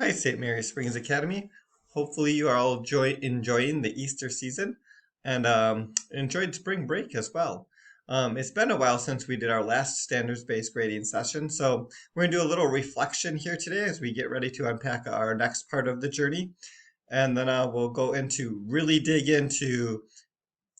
Hi, St. Mary Springs Academy. Hopefully, you are all enjoying the Easter season and enjoyed spring break as well. It's been a while since we did our last standards-based grading session, so we're going to do a little reflection here today as we get ready to unpack our next part of the journey. And then we'll go into really dig into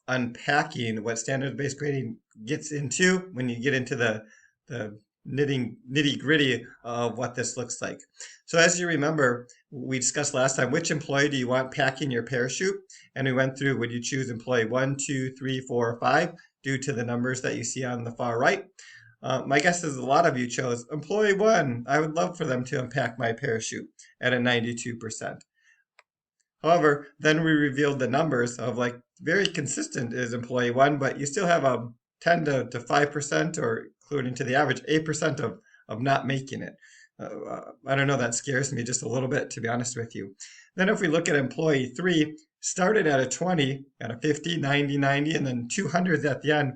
unpacking what standards-based grading gets into when you get into the nitty gritty of what this looks like. So as you remember, we discussed last time, which employee do you want packing your parachute? And we went through, would you choose employee 1, 2, 3, 4, or 5 due to the numbers that you see on the far right? My guess is a lot of you chose employee 1. I would love for them to unpack my parachute at a 92%. However, then we revealed the numbers of like very consistent is employee 1, but you still have a 10 to 5%, or including to the average, 8% of not making it. I don't know, that scares me just a little bit, to be honest with you. Then if we look at employee 3, started at a 20, at a 50, 90, 90, and then 200 at the end,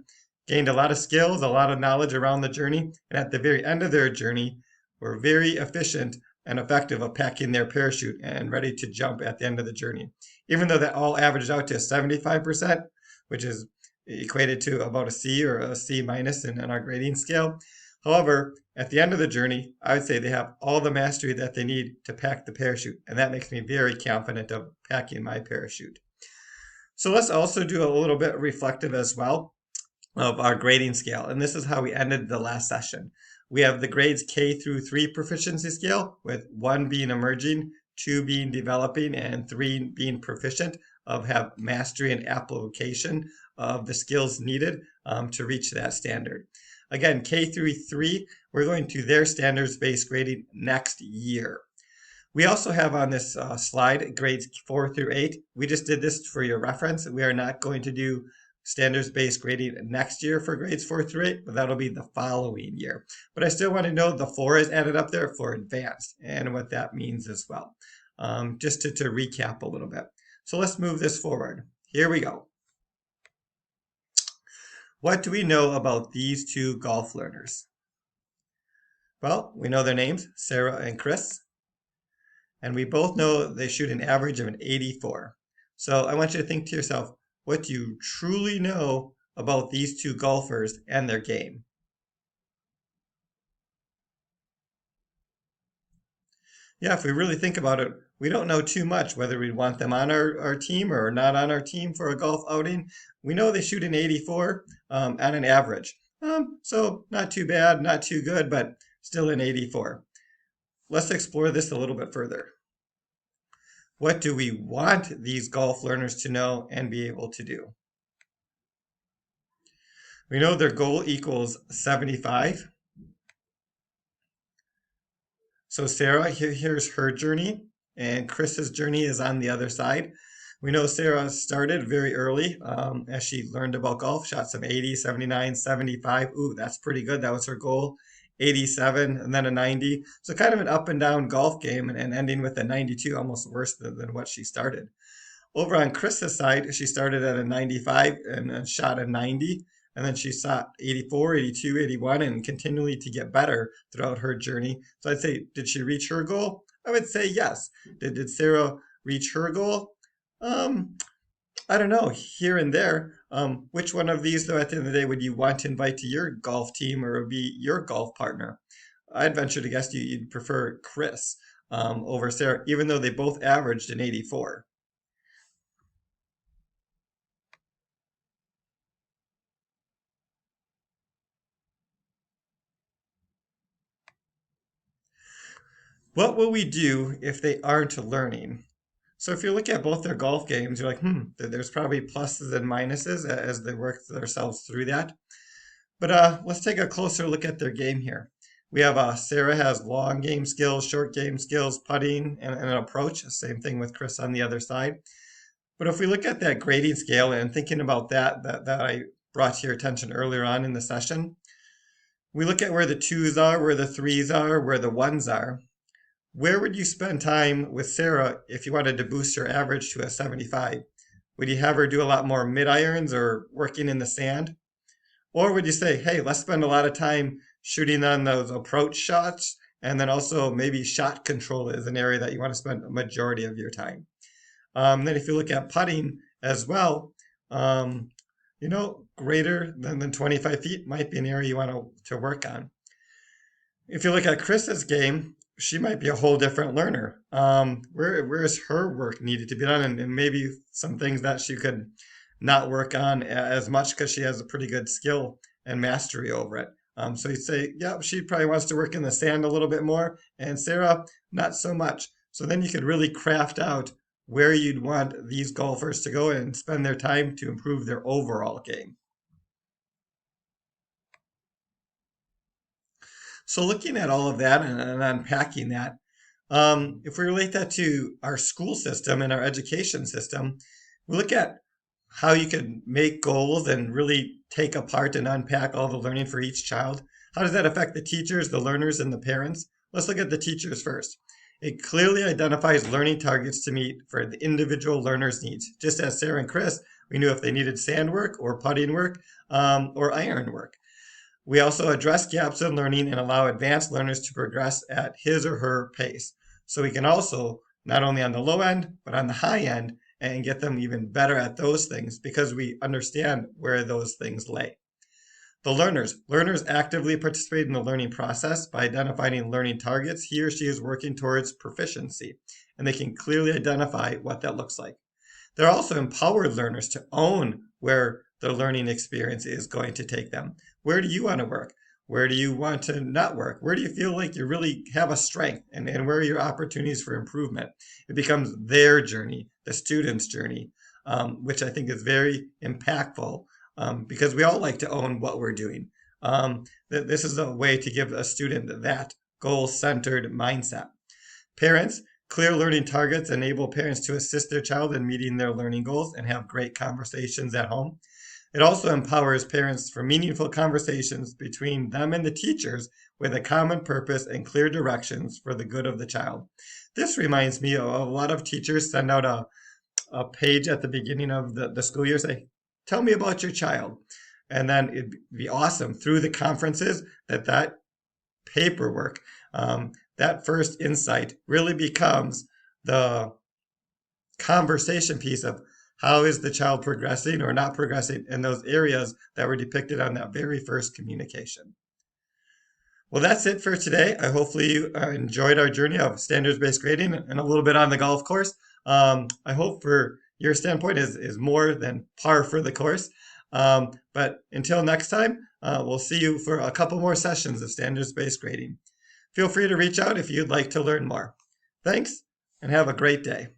gained a lot of skills, a lot of knowledge around the journey, and at the very end of their journey, were very efficient and effective of packing their parachute and ready to jump at the end of the journey. Even though that all averaged out to 75%, which is equated to about a C or a C minus in our grading scale. However, at the end of the journey, I would say they have all the mastery that they need to pack the parachute, and that makes me very confident of packing my parachute. So let's also do a little bit reflective as well of our grading scale. And this is how we ended the last session. We have the grades K through 3 proficiency scale, with 1 being emerging, 2 being developing, and 3 being proficient, of have mastery and application of the skills needed to reach that standard. Again, K through 3, we're going to their standards-based grading next year. We also have on this slide grades 4 through 8. We just did this for your reference. We are not going to do standards-based grading next year for grades 4 through 8, but that'll be the following year. But I still want to know the 4 is added up there for advanced and what that means as well, just to recap a little bit. So let's move this forward. Here we go. What do we know about these two golf learners? Well, we know their names, Sarah and Chris, and we both know they shoot an average of an 84. So I want you to think to yourself, what do you truly know about these two golfers and their game? Yeah, if we really think about it, we don't know too much whether we'd want them on our team or not on our team for a golf outing. We know they shoot an 84 at an average. So not too bad, not too good, but still an 84. Let's explore this a little bit further. What do we want these golf learners to know and be able to do? We know their goal equals 75. So Sarah, here's her journey, and Chris's journey is on the other side. We know Sarah started very early as she learned about golf, shot some 80, 79, 75. Ooh, that's pretty good. That was her goal. 87 and then a 90. So kind of an up and down golf game, and ending with a 92, almost worse than what she started. Over on Chris's side, she started at a 95 and shot a 90. And then she shot 84, 82, 81, and continually to get better throughout her journey. So I'd say, did she reach her goal? I would say yes. Did Sarah reach her goal? I don't know, here and there. Which one of these, though, at the end of the day, would you want to invite to your golf team or be your golf partner? I'd venture to guess you'd prefer Chris over Sarah, even though they both averaged an 84. What will we do if they aren't learning? So if you look at both their golf games, you're like, there's probably pluses and minuses as they work themselves through that. But let's take a closer look at their game here. We have Sarah has long game skills, short game skills, putting, and an approach. Same thing with Chris on the other side. But if we look at that grading scale and thinking about that I brought to your attention earlier on in the session, we look at where the twos are, where the threes are, where the ones are. Where would you spend time with Sarah if you wanted to boost her average to a 75? Would you have her do a lot more mid irons or working in the sand? Or would you say, hey, let's spend a lot of time shooting on those approach shots And then also maybe shot control is an area that you want to spend a majority of your time. Then if you look at putting as well, um, greater than 25 feet might be an area you want to work on. If you look at Chris's game, she might be a whole different learner. Where is her work needed to be done, and maybe some things that she could not work on as much because she has a pretty good skill and mastery over it. So you'd say, yeah, she probably wants to work in the sand a little bit more, and Sarah, not so much. So then you could really craft out where you'd want these golfers to go and spend their time to improve their overall game. So looking at all of that and unpacking that, if we relate that to our school system and our education system, we look at how you can make goals and really take apart and unpack all the learning for each child. How does that affect the teachers, the learners, and the parents? Let's look at the teachers first. It clearly identifies learning targets to meet for the individual learner's needs. Just as Sarah and Chris, we knew if they needed sand work or putting work or iron work. We also address gaps in learning and allow advanced learners to progress at his or her pace. So we can also, not only on the low end, but on the high end, and get them even better at those things because we understand where those things lay. The learners actively participate in the learning process by identifying learning targets he or she is working towards proficiency, and they can clearly identify what that looks like. They're also empowered learners to own where the learning experience is going to take them. Where do you want to work? Where do you want to not work? Where do you feel like you really have a strength and where are your opportunities for improvement? It becomes their journey, the student's journey, which I think is very impactful because we all like to own what we're doing. This is a way to give a student that goal-centered mindset. Parents, clear learning targets enable parents to assist their child in meeting their learning goals and have great conversations at home. It also empowers parents for meaningful conversations between them and the teachers with a common purpose and clear directions for the good of the child. This reminds me of a lot of teachers send out a page at the beginning of the school year, say, tell me about your child. And then it'd be awesome through the conferences that paperwork, that first insight really becomes the conversation piece of how is the child progressing or not progressing in those areas that were depicted on that very first communication. Well, that's it for today. I hopefully you enjoyed our journey of standards-based grading and a little bit on the golf course. I hope for your standpoint is more than par for the course. But until next time, we'll see you for a couple more sessions of standards-based grading. Feel free to reach out if you'd like to learn more. Thanks, and have a great day.